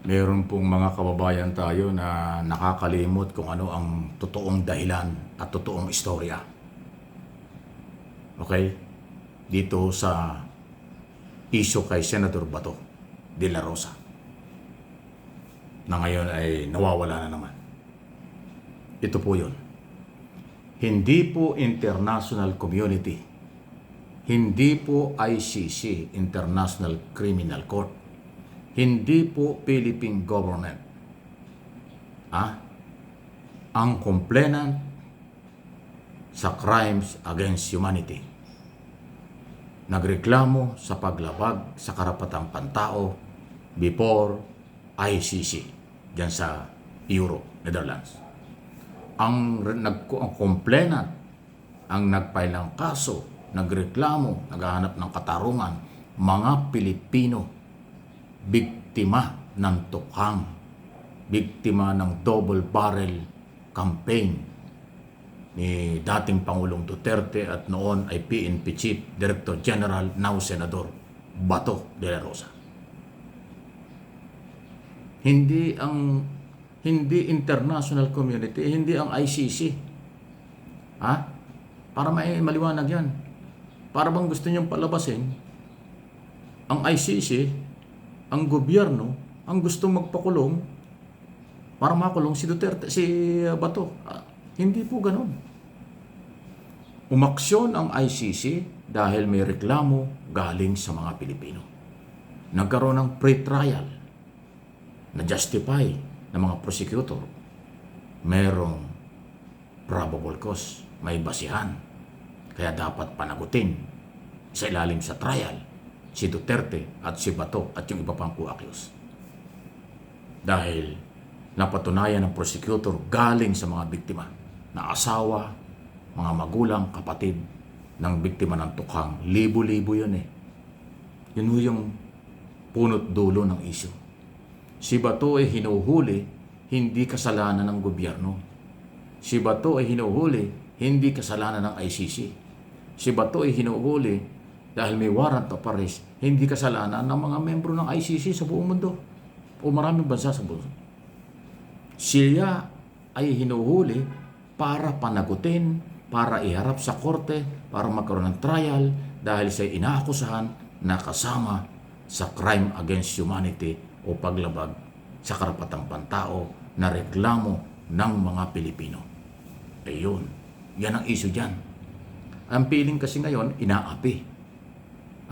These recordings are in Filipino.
Meron pong mga kababayan tayo na nakakalimot kung ano ang totoong dahilan at totoong istorya. Okay? Dito sa isyu kay Senator Bato de la Rosa na ngayon ay nawawala na naman. Ito po yun. Hindi po international community, hindi po ICC, International Criminal Court, hindi po Philippine government ang complainant sa crimes against humanity. Nagreklamo sa paglabag sa karapatang pantao before ICC dyan sa Europe, Netherlands. Ang complainant, ang nagfile ng kaso, nagreklamo, naghahanap ng katarungan, mga Pilipino, biktima ng tukhang, biktima ng double barrel campaign ni dating Pangulong Duterte at noon ay PNP Chief Director General, now Senador Bato de la Rosa. Hindi international community, hindi ang ICC. Para maliwanag yan. Para bang gusto niyong palabasin ang ICC, ang gobyerno, ang gustong magpakulong para makulong si Duterte, si Bato. Hindi po ganun. Umaksyon ang ICC dahil may reklamo galing sa mga Pilipino. Nagkaroon ng pre-trial na justify ng mga prosecutor. Merong probable cause, may basihan. Kaya dapat panagutin sa ilalim sa trial si Duterte at si Bato at yung iba pang co-accused. Dahil napatunayan ng prosecutor galing sa mga biktima na asawa, mga magulang, kapatid ng biktima ng tukhang. Libo-libo yun eh. Yun yung punot dulo ng issue. Si Bato ay hinuhuli, hindi kasalanan ng gobyerno. Si Bato ay hinuhuli, hindi kasalanan ng ICC. Si Bato ay hinuhuli dahil may warrant of arrest, hindi kasalanan ng mga membro ng ICC sa buong mundo o maraming bansa sa buong mundo. Siya ay hinuhuli para panagutin, para iharap sa korte, para magkaroon ng trial dahil siya inaakusahan na kasama sa crime against humanity o paglabag sa karapatang pantao na reklamo ng mga Pilipino. Ayun, yan ang issue dyan. Ang piling kasi ngayon, inaapi.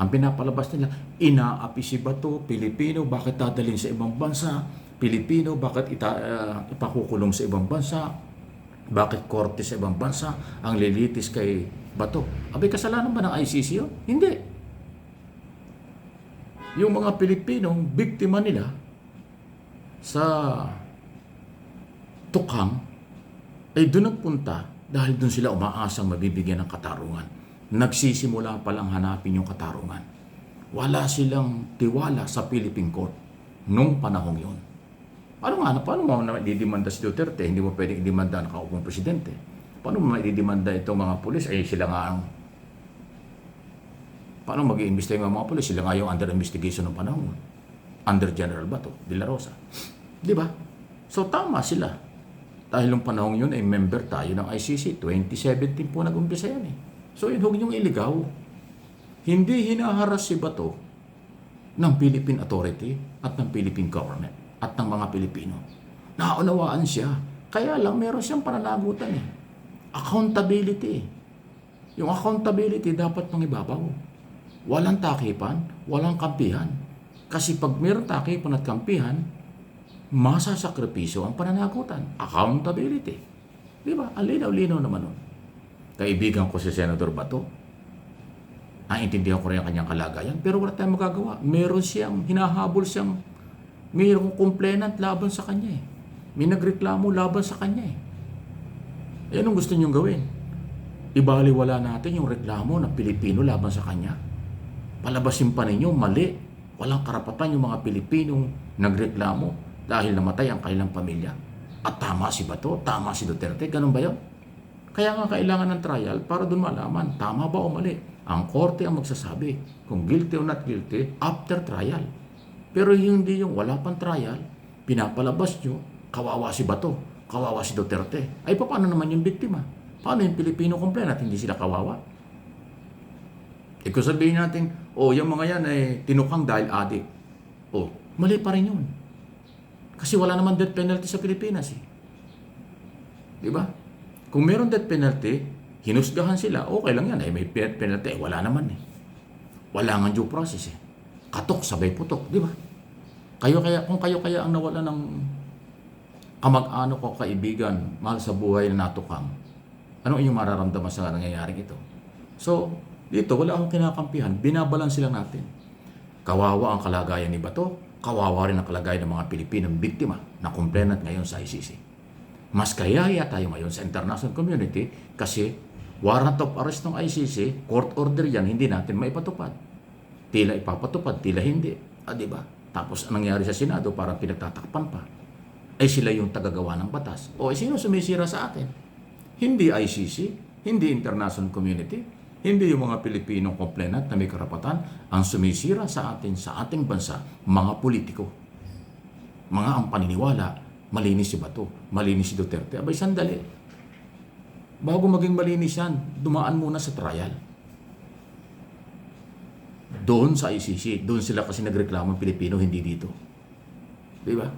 Ang pinapalabas nila, inaapi si Bato, Pilipino, bakit dadalhin sa ibang bansa? Pilipino, bakit ipakukulong sa ibang bansa? Bakit korte sa ibang bansa ang lilitis kay Bato? Abay, kasalanan ba ng ICC yun? Hindi. Yung mga Pilipinong biktima nila sa tukhang ay doon nagpunta dahil doon sila umaasang mabibigyan ng katarungan. Nagsisimula pa lang hanapin yung katarungan. Wala silang tiwala sa Philippine Court nung panahong yun. Paano mo maididimanda si Duterte? Hindi mo pwedeng idimanda ang nakaupong presidente. Paano mo maididimanda itong mga pulis? Sila nga ang... Paano mag-i-imbestiga ng mga pulis? Sila nga yung under investigation ng panahon. Under General Bato de la Rosa. Di ba? So tama sila. Dahil yung panahon yun ay member tayo ng ICC. 2017 po nag-umpisa yan eh. So yun, huwag niyong iligaw. Hindi hinaharas si Bato ng Philippine Authority at ng Philippine Government at ng mga Pilipino. Naunawaan siya. Kaya lang meron siyang pananagutan eh. Accountability. Yung accountability dapat mangibabaw. Walang takipan, walang kampihan. Kasi pag meron takipan at kampihan, masasakripisyo ang pananagutan. Accountability. Di ba? Ang linaw-linaw naman nun. Kaibigan ko si Senator Bato. Naintindihan ko rin ang kanyang kalagayan. Pero wala tayong magagawa. Meron siyang, hinahabol siyang, mayroong complainant laban sa kanya eh. May nagreklamo laban sa kanya eh. Anong gusto niyong gawin? Ibaliwala natin yung reklamo ng Pilipino laban sa kanya. Palabasin pa ninyo, mali. Walang karapatan yung mga Pilipinong nagreklamo dahil namatay ang kanilang pamilya. At tama si Bato, tama si Duterte, ganun ba yun? Kaya nga kailangan ng trial para doon malaman, tama ba o mali. Ang korte ang magsasabi kung guilty o not guilty after trial. Pero hindi yung wala pang trial, pinapalabas nyo, kawawa si Bato, kawawa si Duterte. Ay, paano naman yung biktima? Paano yung Pilipino complainant at hindi sila kawawa? Kung sabihin natin, yung mga yan ay tinukang dahil adik. Mali pa rin yun. Kasi wala naman death penalty sa Pilipinas eh. Di ba? Kung meron death penalty, hinusgahan sila, okay lang yan. May death penalty, wala naman eh. Wala nga due process eh. Katok, sabay putok, di ba? Kung kayo kaya ang nawala ng kamag-anak ko, kaibigan, mahal sa buhay na natukang, ano inyong mararamdaman sa nangyayaring ito? So, dito, wala akong kinakampihan. Binabalansi lang natin. Kawawa ang kalagayan ni Bato. Kawawa rin ang kalagayan ng mga Pilipinong biktima na complainant ngayon sa ICC. Mas kayaya tayo ngayon sa international community kasi warrant of arrest ng ICC, court order yan, hindi natin maipatupad. Tila ipapatupad, tila hindi. Di ba? Tapos anong nangyari sa Senado, parang pinagtatakpan pa. Ay sila yung tagagawa ng batas. Sino sumisira sa atin? Hindi ICC, hindi international community, hindi yung mga Pilipinong complainant na may karapatan ang sumisira sa atin, sa ating bansa, mga politiko. Mga ang paniniwala, malinis si Bato, malinis si Duterte. Abay, sandali. Bago maging malinis yan, dumaan muna sa trial. Doon sa ICC, doon sila kasi nagreklamo Pilipino, hindi dito. Di ba?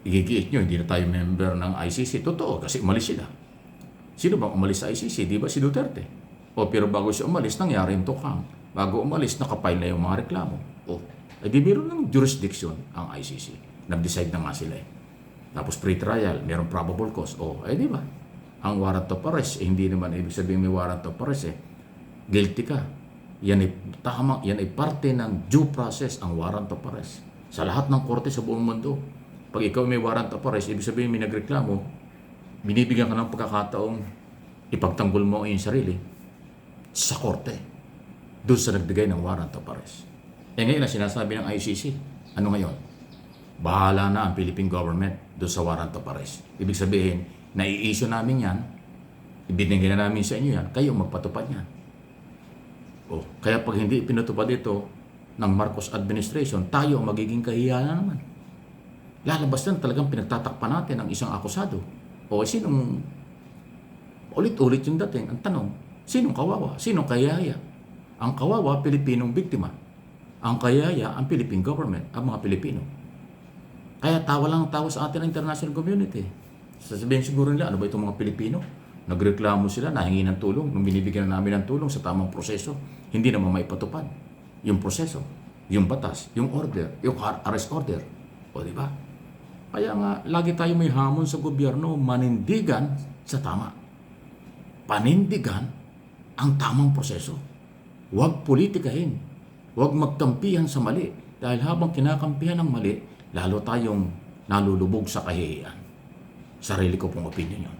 Igigiit nyo, hindi na tayo member ng ICC. Totoo, kasi umalis sila. Sino bang umalis sa ICC? Di ba si Duterte? Pero bago siya umalis, nangyari yung tukang. Bago umalis, nakapile na yung mga reklamo. Ay bibiro ng jurisdiction ang ICC. Nag-decide na nga sila eh. Tapos pre-trial, mayroong probable cause. Di ba? Ang warrant of arrest, hindi naman ibig sabihin may warrant of arrest eh. Guilty ka. Yan ay tama, yan ay parte ng due process ang warrant of arrest. Sa lahat ng korte sa buong mundo. Pag ikaw may warrant of arrest, ibig sabihin may nagreklamo, binibigyan ka ng pagkakataong ipagtanggol mo ang iyong sarili sa korte. Doon sa nagbigay ng warrant of arrest. Ngayon na sinasabi ng ICC, ano ngayon? Bahala na ang Philippine government doon sa warrant of arrest. Ibig sabihin, nai-issue namin yan, ibinigay na namin sa inyo yan, kayo magpatupad yan. Kaya pag hindi pinatupad ito ng Marcos administration, tayo ang magiging kahihiyan na naman. Lalabas na talagang pinagtatakpan natin ang isang akusado. Sinong ulit-ulit yung dating? Ang tanong, sinong kawawa? Sinong kayaya? Ang kawawa, Pilipinong biktima. Ang kayaya, ang Philippine government, ang mga Pilipino. Kaya tawa lang tawa sa atin ang international community. Sasabihin siguro nila, ano ba itong mga Pilipino? Nagreklamo sila, nahingi ng tulong, nung binibigyan na namin ng tulong sa tamang proseso, hindi naman maipatupad yung proseso, yung batas, yung order, yung arrest order. Di ba? Kaya nga, lagi tayo may hamon sa gobyerno, manindigan sa tama. Panindigan ang tamang proseso. Huwag politikahin. Huwag magkampihan sa mali. Dahil habang kinakampihan ng mali, lalo tayong nalulubog sa kahihiyan. Sarili ko pong opinion yun.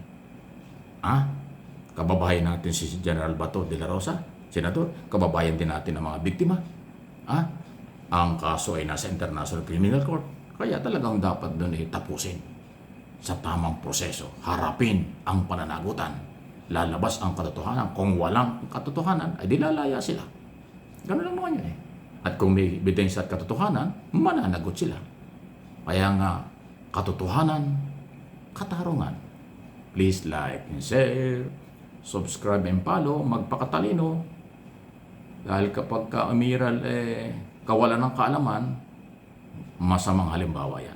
Kababayan natin si General Bato de la Rosa, Senador, kababayan din natin ang mga biktima. Ang kaso ay nasa International Criminal Court. Kaya talagang dapat doon tapusin sa tamang proseso. Harapin ang pananagutan. Lalabas ang katotohanan. Kung walang katotohanan, ay dilalaya sila. Ganun lang naman yun eh. At kung may ebidensya at katotohanan, mananagot sila. Kaya nga, katotohanan, katarungan. Please like and share, subscribe and follow, magpakatalino. Dahil kapag ka umiral kawalan ng kaalaman, masamang halimbawa yan.